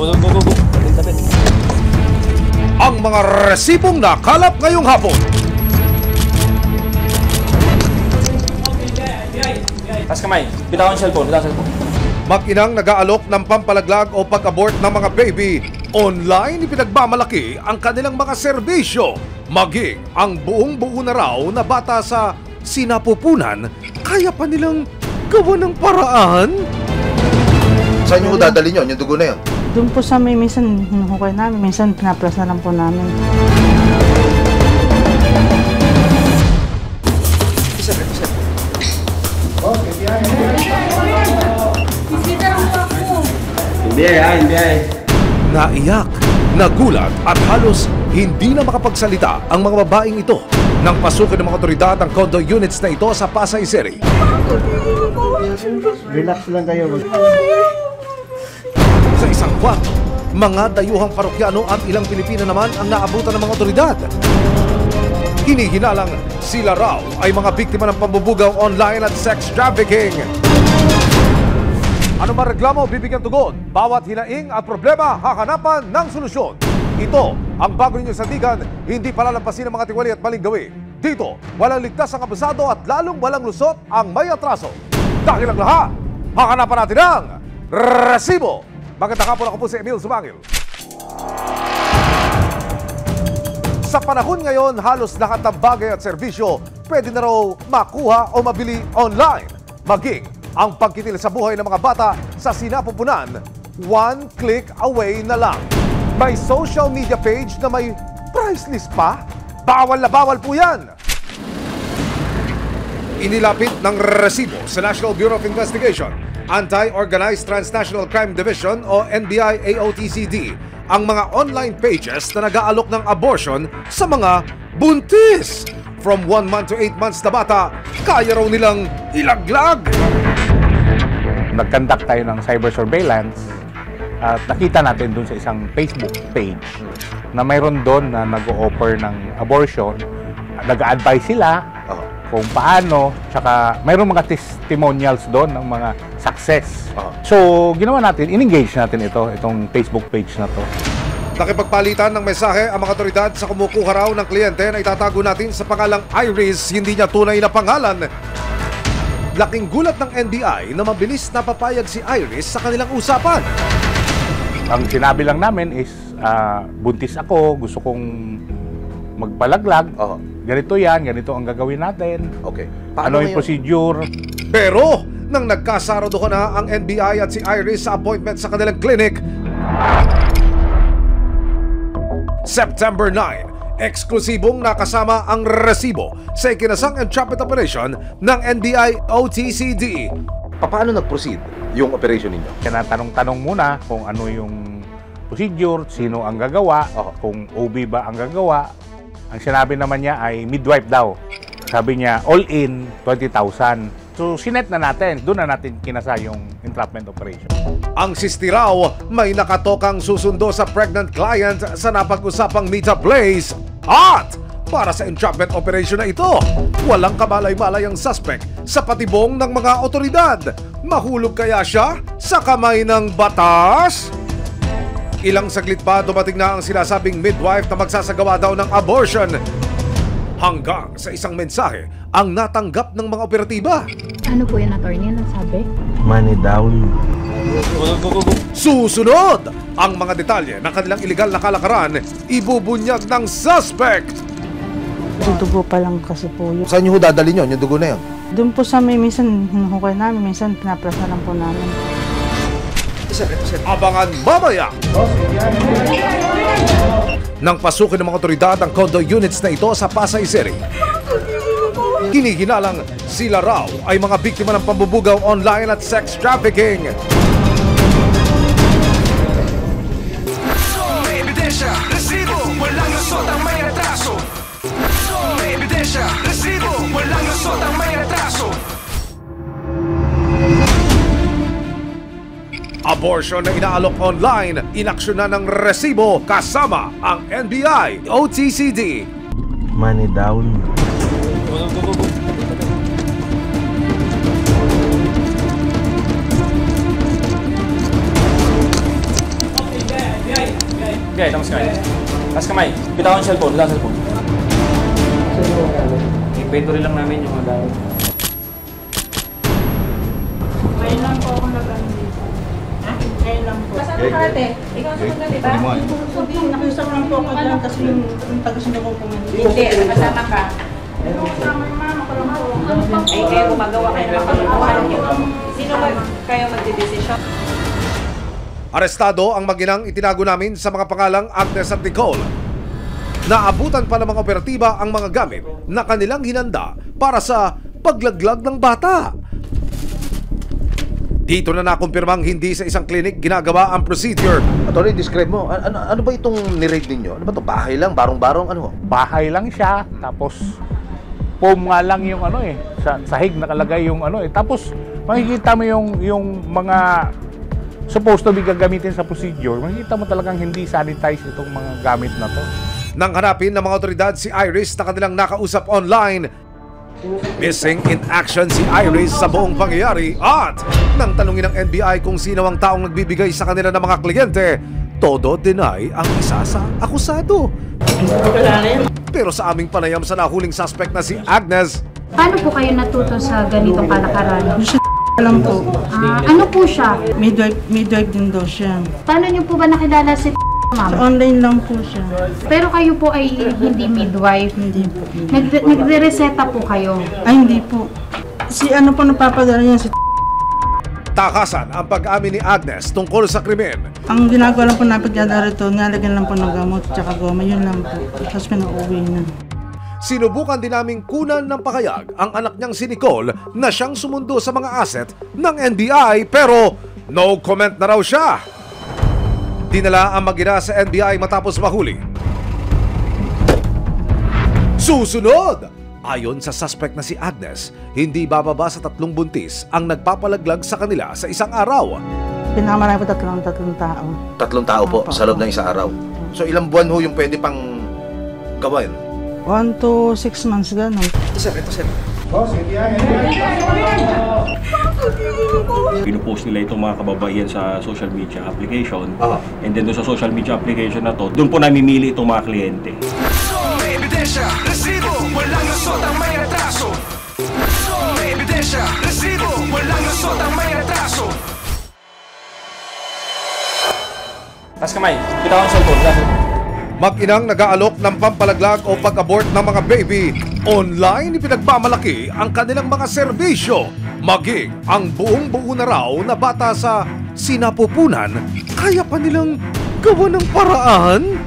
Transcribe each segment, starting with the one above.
Go, go, go, go. Tapit. Ang mga resibong nakalap ngayong hapon. Taas kamay. Bitawan ang cellphone. Mag-inang nag-aalok ng pampalaglag o pag-abort ng mga baby. Online ipinagmamalaki ang kanilang mga serbisyo. Maging ang buong-buo na raw na bata sa sinapupunan, kaya pa nilang gawa ng paraan. Saan nyo dadalhin yun? Yung dugo na yun? Doon po sa may minsan hinuhukay namin, minsan pinaplas na lang po namin. Hindi. Naiyak, nagulat at halos hindi na makapagsalita ang mga babaeng ito nang pasukin ng mga otoridad ang condo units na ito sa Pasay City. Relax lang kayo. Sa isang kwarto, mga dayuhang parokyano at ilang Pilipino naman ang naabutan ng mga otoridad. Hinihinalang sila raw ay mga biktima ng pambubugaw online at sex trafficking. Ano man reklamo, bibigyan tugon. Bawat hinaing at problema, hahanapan ng solusyon. Ito ang bago ninyong sandigan, hindi palalampasin ng mga tiwali at maling gawi. Dito, walang ligtas ang abusado at lalong walang lusot ang may atraso. Dahil ang lahat, hahanapan natin ang resibo. Magandang hapon, ako po si Emil Sumangil. Sa panahon ngayon, halos lahat ng bagay at serbisyo pwede na raw makuha o mabili online. Maging ang pagkitil sa buhay ng mga bata sa sinapupunan, one click away na lang. May social media page na may price list pa? Bawal na bawal po yan! Inilapit ng resibo sa National Bureau of Investigation, Anti-Organized Transnational Crime Division o NBI-AOTCD ang mga online pages na nag-aalok ng abortion sa mga buntis. From 1 month to 8 months na bata, kaya raw nilang ilaglag. Nag-conduct tayo ng cyber surveillance at nakita natin dun sa isang Facebook page na mayroon doon na nag-o-offer ng abortion. Nag-a-advise sila kung paano, tsaka mayroon mga testimonials doon ng mga success. So, ginawa natin, in-engage natin itong Facebook page na to. Nakipagpalitan ng mensahe ang mga otoridad sa kumukuha raw ng kliyente na itatago natin sa pangalang Iris, hindi niya tunay na pangalan. Laking gulat ng NBI na mabilis na papayag si Iris sa kanilang usapan. Ang sinabi lang namin is, buntis ako, gusto kong magpalaglag. Ganito yan, ganito ang gagawin natin. Okay. Ano yung procedure? Pero, nang nagkasarado ko na ang NBI at si Iris sa appointment sa kanilang clinic, September 9, eksklusibong nakasama ang resibo sa ikinasang entrapment operation ng NBI-OTCD. Paano nag-proceed yung operation ninyo? Tinatanong-tanong muna kung ano yung procedure, sino ang gagawa, kung OB ba ang gagawa. Ang sinabi naman niya ay midwife daw. Sabi niya, all in, 20,000. So, sinet na natin. Doon na natin kinasa yung entrapment operation. Ang sisti raw may nakatokang susundo sa pregnant client sa napag-usapang meet-up place. At para sa entrapment operation na ito, walang kamalay-malay ang suspect sa patibong ng mga otoridad. Mahulog kaya siya sa kamay ng batas? Ilang saglit pa dumating na ang sinasabing midwife na magsasagawa daw ng abortion. Hanggang sa isang mensahe ang natanggap ng mga operatiba. Ano po yan, attorney? Anong sabi? Money down. Go. Susunod, ang mga detalye ng kanilang iligal na kalakaran ibubunyag ng suspect. Dudugo pa lang kasi po yun. Saan nyo dadalhin yun? Yung dugo na yun? Doon po sa may minsan hinuhukay namin, minsan pinaplas na lang po namin. Abangan mamaya! Nang pasukin ng mga otoridad ang condo units na ito sa Pasay City, hinihinalang sila raw ay mga biktima ng pambubugaw online at sex trafficking. May ebidensya, resibo, walang lusot ang may atraso. May ebidensya, resibo, walang lusot ang may atraso. Abortion na inaalok online, inaksyonan ng resibo kasama ang NBI, OTCD. Money down. Go. kamay. Bitawan yung cellphone. Wala cellphone. Inventory lang namin yung mga gamit. Ngayon lang po ako nag-ano dito. Ngayon lang po. Kasama ka ate? Ikaw sa mga diba? Nakiusap lang po ako dyan kasi yung taga-sundo ko pumunta. Hindi, kasama ka. Kasama yung mama ko lang po. Ay, kayo gumagawa kayo ng makapagpuhan niyo. Sino ba kayo magdidesisyon? Arestado ang maginang itinago namin sa mga pangalang Agnes at Nicole. Naabutan pa ng mga operatiba ang mga gamit na kanilang hinanda para sa paglaglag ng bata. Dito na nakumpirmang hindi sa isang clinic ginagawa ang procedure. Attorney, describe mo. Ano ba itong ni-raid ninyo? Ano ba ito? Bahay lang? Barong-barong? Ano? Bahay lang siya, tapos foam nga lang yung ano eh, sa sahig nakalagay yung ano eh. Tapos makikita mo yung mga supposed to be gagamitin sa procedure, makikita mo talagang hindi sanitize itong mga gamit na to. Nang hanapin ng mga otoridad si Iris na kanilang nakausap online, missing in action si Iris sa buong pangyayari at nang tanungin ng NBI kung sino ang taong nagbibigay sa kanila ng mga kliyente, todo deny ang isa sa akusado. Pero sa aming panayam sa nahuling suspect na si Agnes, Paano po kayo natuto sa ganitong kalakaran? Alam po. Ano po siya? Midwife din daw siya. Paano niyo po ba nakilala si ma'am? Online lang po siya. Pero kayo po ay hindi midwife. Hindi po. Nagre-reseta po kayo. Ay, hindi po. Si ano po napapadala niya si takasan ang pag-amin ni Agnes tungkol sa krimen. Ang ginagawa lang po napagyada rito, nalagyan lang po ng gamot tsaka goma, yun lang po. Tapos pinauwi na. Sinubukan din naming kunan ng pakayag ang anak niyang si Nicole na siyang sumundo sa mga asset ng NBI pero no comment na raw siya. Dinala ang mag-ina sa NBI matapos mahuli. Susunod! Ayon sa suspect na si Agnes, hindi bababa sa 3 buntis ang nagpapalaglag sa kanila sa isang araw. Pinakamarami po tatlong tao. 3 tao po sa loob ng isang araw. So ilang buwan ho yung pwede pang gawin? 1 to 6 months gano'n. Ito sir. Pinupost nila itong mga kababaihan sa social media application. Ah. And then doon sa social media application na to, doon po namimili itong mga kliyente. May ebidensya, resibo, walang lusot ang may atraso. May ebidensya, resibo, walang lusot ang may atraso. Taas kamay. Bitawan yung cellphone. Wala cellphone. Mag-inang nag-aalok ng pampalaglag o pag-abort ng mga baby, online ipinagmamalaki ang kanilang mga serbisyo. Maging ang buong-buo na raw na bata sa sinapupunan, kaya pa nilang gawa ng paraan.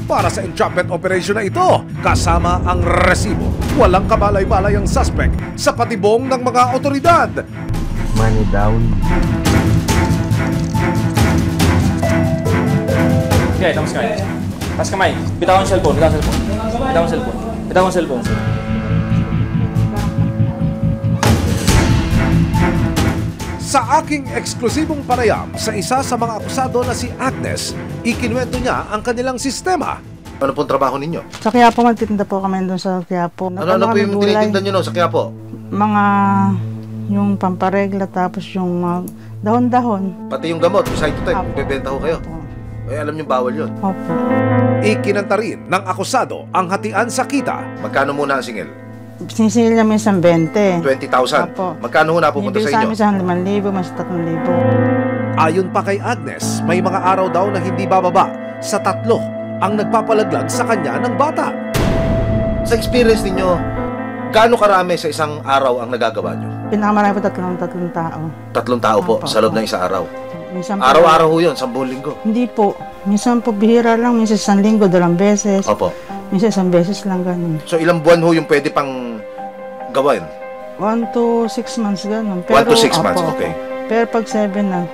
Para sa entrapment operation na ito, kasama ang resibo, walang kabalay-balay ang suspect sa patibong ng mga otoridad. Money down. Okay, tapos kamay. Taas kamay. Bitawan yung cellphone. Wala cellphone. Bitawan yung cellphone. Bitawan yung cellphone. Sa aking eksklusibong panayam sa isa sa mga akusado na si Agnes, ikinuwento niya ang kanilang sistema. Ano pong trabaho ninyo? Sa Quiapo, magtitinda po kami doon sa Quiapo. Ano po yung tinitinda nyo sa Quiapo? Mga yung pamparegla tapos yung dahon-dahon. Pati yung gamot, side to time, Apo. bebenta ho kayo. Eh alam nyo bawal yun. Opo. Ikinanta rin ng akusado ang hatian sa kita. Magkano muna ang singil? Sinisingil niya minsan 20. 20,000. Opo. Magkano ho napupunta sa Binibigay inyo? sa amin sa 5,000, mas 3,000. Ayon pa kay Agnes, may mga araw daw na hindi bababa sa 3 ang nagpapalaglag sa kanya ng bata. Sa experience ninyo, gaano karami sa isang araw ang nagagawa nyo? Pinakamarami po tatlong tao. 3 tao po Opo. sa loob ng isang araw. Minsan po, Araw-araw ho yun, 10 linggo. Hindi po. Minsan po bihira lang, minsan 1 linggo, 2 beses. Opo. Minsan 1 beses lang ganun. So ilang buwan ho yung pwede pang gawin? 1 to 6 months ganun. 1 to 6 opo, months, opo. okay. Pero pag 7 na,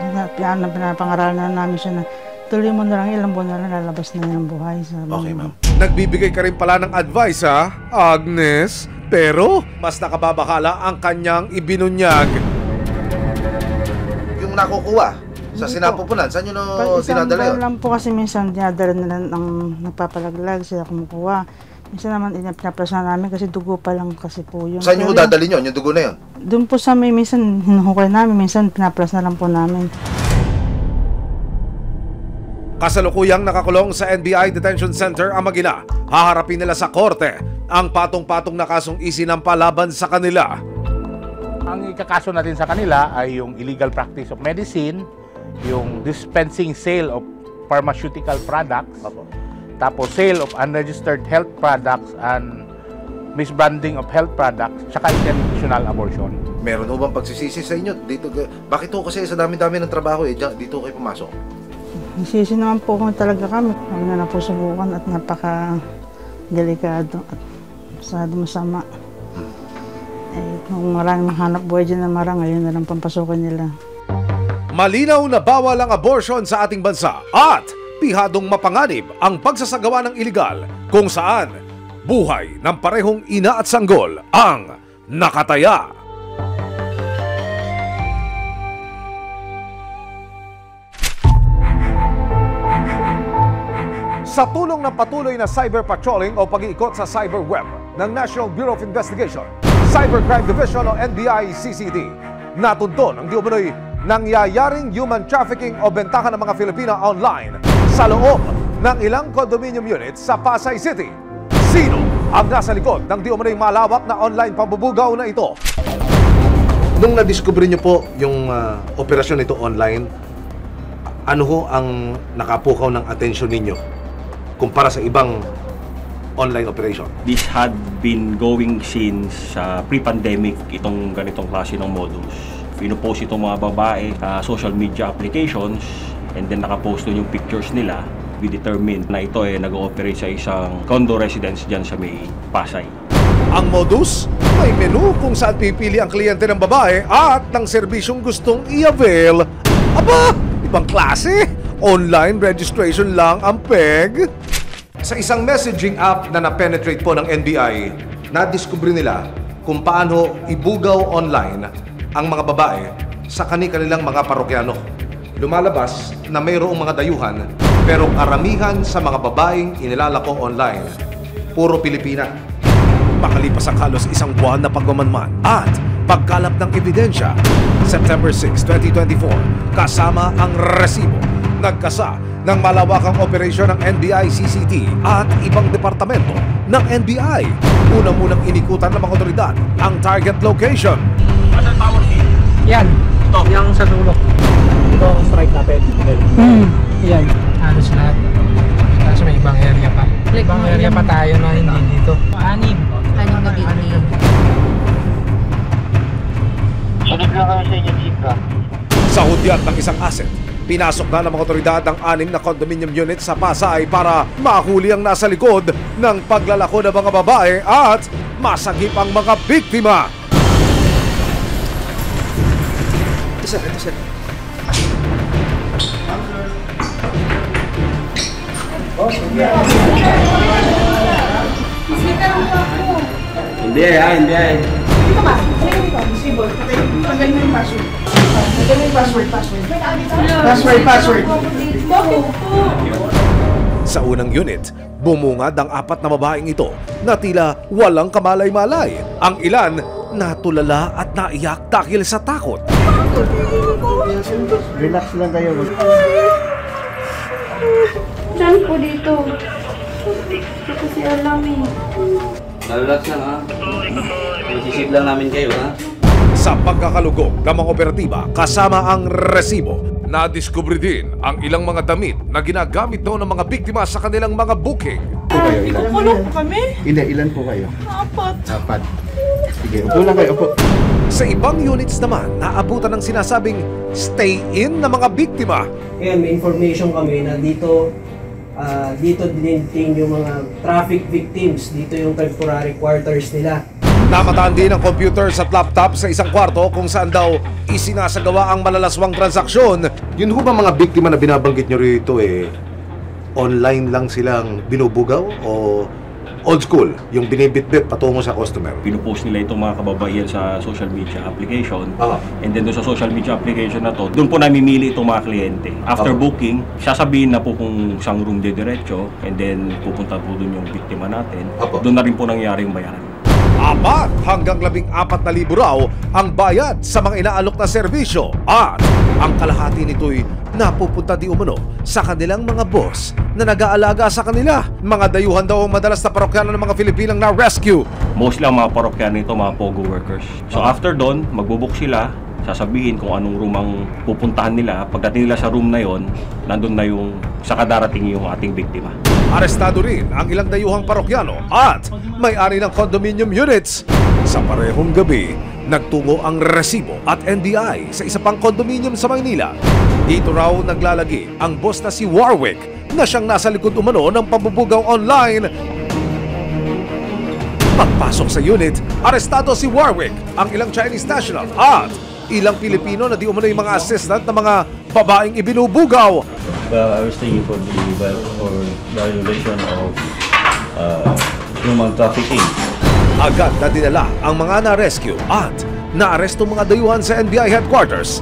pinapangaralan na namin siya na tuloy mo na lang, ilang buwan na lang lalabas na yung buhay. Okay, ma'am. Nagbibigay ka rin pala ng advice ha, Agnes? Pero mas nakababakala ang kanyang ibinunyag. Yung nakukuha sa Hindi sinapupunan, saan nyo Pag isang dinadala yun? buwan lang po kasi minsan dinadala nila ng nagpapalaglag, sila kumukuha. Minsan naman pinaplasan namin kasi dugo pa lang kasi po yun. Saan nyo Pero dadalhin yun? Yung dugo na yun? doon po sa may minsan hinuhukay namin, minsan pinaplas na lang po namin. Kasalukuyang nakakulong sa NBI Detention Center ang mag-ina. Haharapin nila sa korte ang patong-patong na kasong isinampa laban sa kanila. Ang ikakaso natin sa kanila ay yung illegal practice of medicine, yung dispensing sale of pharmaceutical products, tapos sale of unregistered health products and misbranding of health products, tsaka intentional abortion. Meron ho bang pagsisisi sa inyo? Dito, bakit ho kasi sa dami-dami ng trabaho dito kayo pumasok? Isisi naman po kung talaga kami. Huwag na po subukan at napaka-delikado at masyado masama. Kung maraming mahanap buhay dyan na marang, ngayon na lang pampasukan nila. Malinaw na bawal ang abortion sa ating bansa at pihadong mapanganib ang pagsasagawa ng iligal kung saan buhay ng parehong ina at sanggol ang nakataya. Sa tulong ng patuloy na cyber patrolling o pag-iikot sa cyberweb ng National Bureau of Investigation, Cybercrime Division o NBI-CCD, natuntun ang di umano'y nangyayaring human trafficking o bentahan ng mga Filipina online sa loob ng ilang condominium units sa Pasay City. Sino ang nasa likod ng di umano'y malawak na online pambubugaw na ito? Nung na-discover niyo po yung operasyon nito online, ano ho ang nakapukaw ng atensyon ninyo kumpara sa ibang online operation? This had been going since pre-pandemic, itong ganitong klase ng modus. Pinupost itong mga babae sa social media applications and then nakapost doon yung pictures nila. We determined na ito ay nag-ooperate sa isang condo residence dyan sa may Pasay. Ang modus, may menu kung saan pipili ang kliyente ng babae at ng serbisyong gustong i-avail. Aba, ibang klase! Online registration lang ang peg. Sa isang messaging app na na-penetrate po ng NBI, na-discover nila kung paano ibugaw online ang mga babae sa kanilang mga parokyano. Lumalabas na mayroong mga dayuhan pero karamihan sa mga babaeng inilalako online, puro Pilipina. Makalipas ang halos isang buwan na pagmamanman at pagkalap ng ebidensya, September 6, 2024, kasama ang resibo, nagkasa ng malawakang operasyon ng NBI-CCD at ibang departamento ng NBI. Unang-unang inikutan ng mga otoridad ang target location. Asan power team? Yan. Ito. Yang sa dulo. Ito ang strike natin. Yan. Halos lahat. Tapos may ibang area pa. Ibang area pa tayo na hindi dito. Anim na bigay. Sunod lang kami sa inyo, Chief, ha? Sa hudyat ng isang asset, pinasok na ng mga otoridad ang 6 na condominium unit sa Pasay para mahuli ang nasa likod ng paglalako ng mga babae at masagip ang mga biktima. Ito sir. Hindi ay. Dito ka. Dito. Disable. Tanggalin mo yung password. Tanggalin mo yung password. Bakit po? Sa unang unit, bumungad ang 4 na babaeng ito na tila walang kamalay-malay. Ang ilan natulala at naiyak dahil sa takot. Relax lang kayo. Saan po dito? Hindi kasi alam eh. Relax lang ha. Isisip lang namin kayo ha. Sa pagkakalugog ng mga operatiba kasama ang resibo, nadiskubre din ang ilang mga damit na ginagamit daw ng mga biktima sa kanilang mga booking. Kulong kami? Ilan po kayo? 4. Sige, upo lang kayo, upo. Sa ibang units naman, naabutan ng sinasabing stay-in ng mga biktima. Ngayon, may information kami na dito diniting yung mga traffic victims. Dito yung temporary quarters nila. Namataan din ang computers at laptop sa isang kwarto kung saan daw isinasagawa ang malalaswang transaksyon. Yun ho ba mga biktima na binabanggit nyo rito online lang silang binubugaw o old school, yung binibitbit patungo sa customer? Pinupost nila itong mga kababaihan sa social media application. And then doon sa social media application na to, doon po namimili itong mga kliyente. After booking, sasabihin na po kung saan room diretso and then pupunta po doon yung biktima natin. Doon na rin po nangyari yung bayaran. 4 hanggang 14,000 raw ang bayad sa mga inaalok na serbisyo at ang kalahati nito'y napupunta di umano sa kanilang mga boss na nag-aalaga sa kanila. Mga dayuhan daw ang madalas na parokyano ng mga Filipinang na rescue. Mostly ang mga parokyano nito, mga POGO workers. So after doon, magbubook sila, sasabihin kung anong room ang pupuntahan nila. Pagdating nila sa room na yon, nandun na yung sa kadarating yung ating biktima. Arestado rin ang ilang dayuhang parokyano at may-ari ng condominium units. Sa parehong gabi, nagtungo ang resibo at NBI sa isa pang condominium sa Maynila. Dito raw naglalagi ang boss na si Warwick na siyang nasa likod umano ng pambubugaw online. Pagpasok sa unit, arestado si Warwick, ang ilang Chinese national at ilang Pilipino na di umano yung mga assistant na mga babaeng ibinubugaw. I was thinking for violation of human trafficking. Agad na dinala ang mga na-rescue at naaresto mga dayuhan sa NBI headquarters.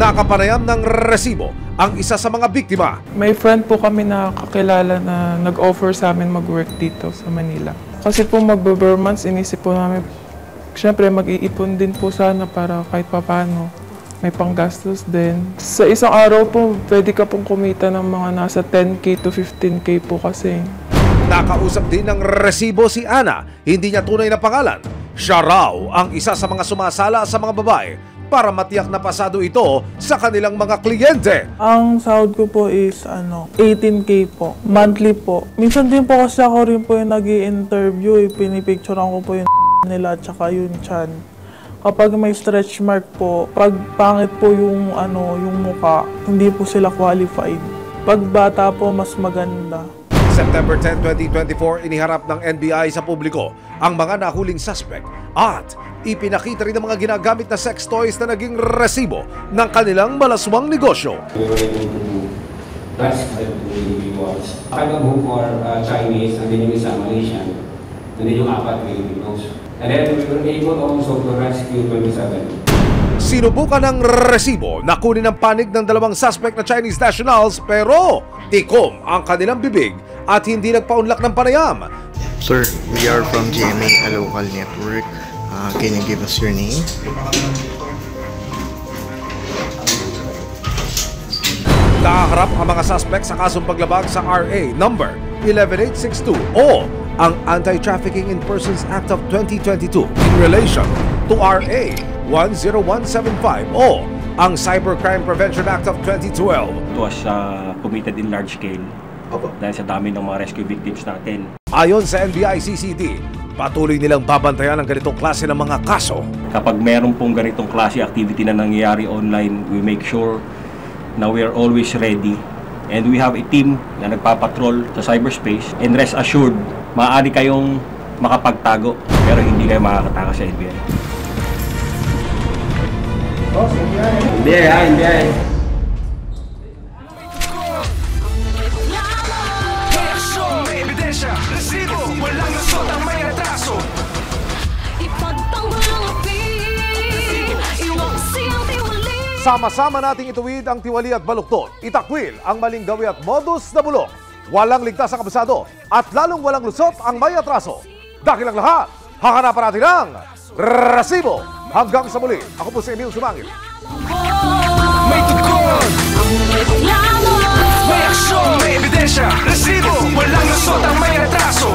Nakapanayam ng resibo ang isa sa mga biktima. May friend po kami na kakilala na nag-offer sa amin mag-work dito sa Manila. Kasi po magbe-bare months, inisip po namin, syempre mag-iipon din po sana para kahit papano may panggastos din. Sa isang araw po, pwede ka pong kumita ng mga nasa 10K to 15K po kasi. Nakausap din ng resibo si Ana, hindi niya tunay na pangalan. Siya raw ang isa sa mga sumasala sa mga babae para matiyak na pasado ito sa kanilang mga kliyente. Ang sahod ko po is 18K po, monthly po. Minsan din po kasi ako rin po yung nag-i-interview, pinipicturean ko po yung nila at saka yung chan. Kapag may stretch mark po, pag pangit po yung muka, hindi po sila qualified. Pag bata po, mas maganda. September 10, 2024, iniharap ng NBI sa publiko ang mga nahuling suspect at ipinakita rin ang mga ginagamit na sex toys na naging resibo ng kanilang malaswang negosyo. We were able to grasp the individuals. Nakag-hook for Chinese, and then yung isa Malaysian, and then yung 4 Filipinos. And then we were able also to rescue 27. Sinubukan ng resibo na kunin ang panig ng 2 suspect na Chinese nationals pero tikom ang kanilang bibig at hindi nagpaunlak ng panayam. Sir, we are from GMA, a local network. Can you give us your name? Nakaharap ang mga suspect sa kasong paglabag sa RA number 11862 o ang Anti-Trafficking in Persons Act of 2022 in relation to RA 10175 o ang Cybercrime Prevention Act of 2012. It was committed in large scale dahil sa dami ng mga rescue victims natin. Ayon sa NBI-CCD, patuloy nilang babantayan ang ganitong klase ng mga kaso. Kapag meron pong ganitong klase activity na nangyayari online, we make sure na we are always ready. And we have a team na nagpapatrol sa cyberspace. And rest assured, maaari kayong makapagtago pero hindi kayo makakatakas sa NBI. NBI. Sama-sama nating ituwid ang tiwali at baluktot. Itakwil ang maling gawi at modus na bulok. Walang ligtas ang kabisado at lalong walang lusot ang may atraso. Dahil ang lahat, hahanapan natin ang resibo. Hanggang sa muli, ako po si Emil Sumangil. May tugon, may aksyon, may ebidensya, resibo, walang lusot ang may atraso.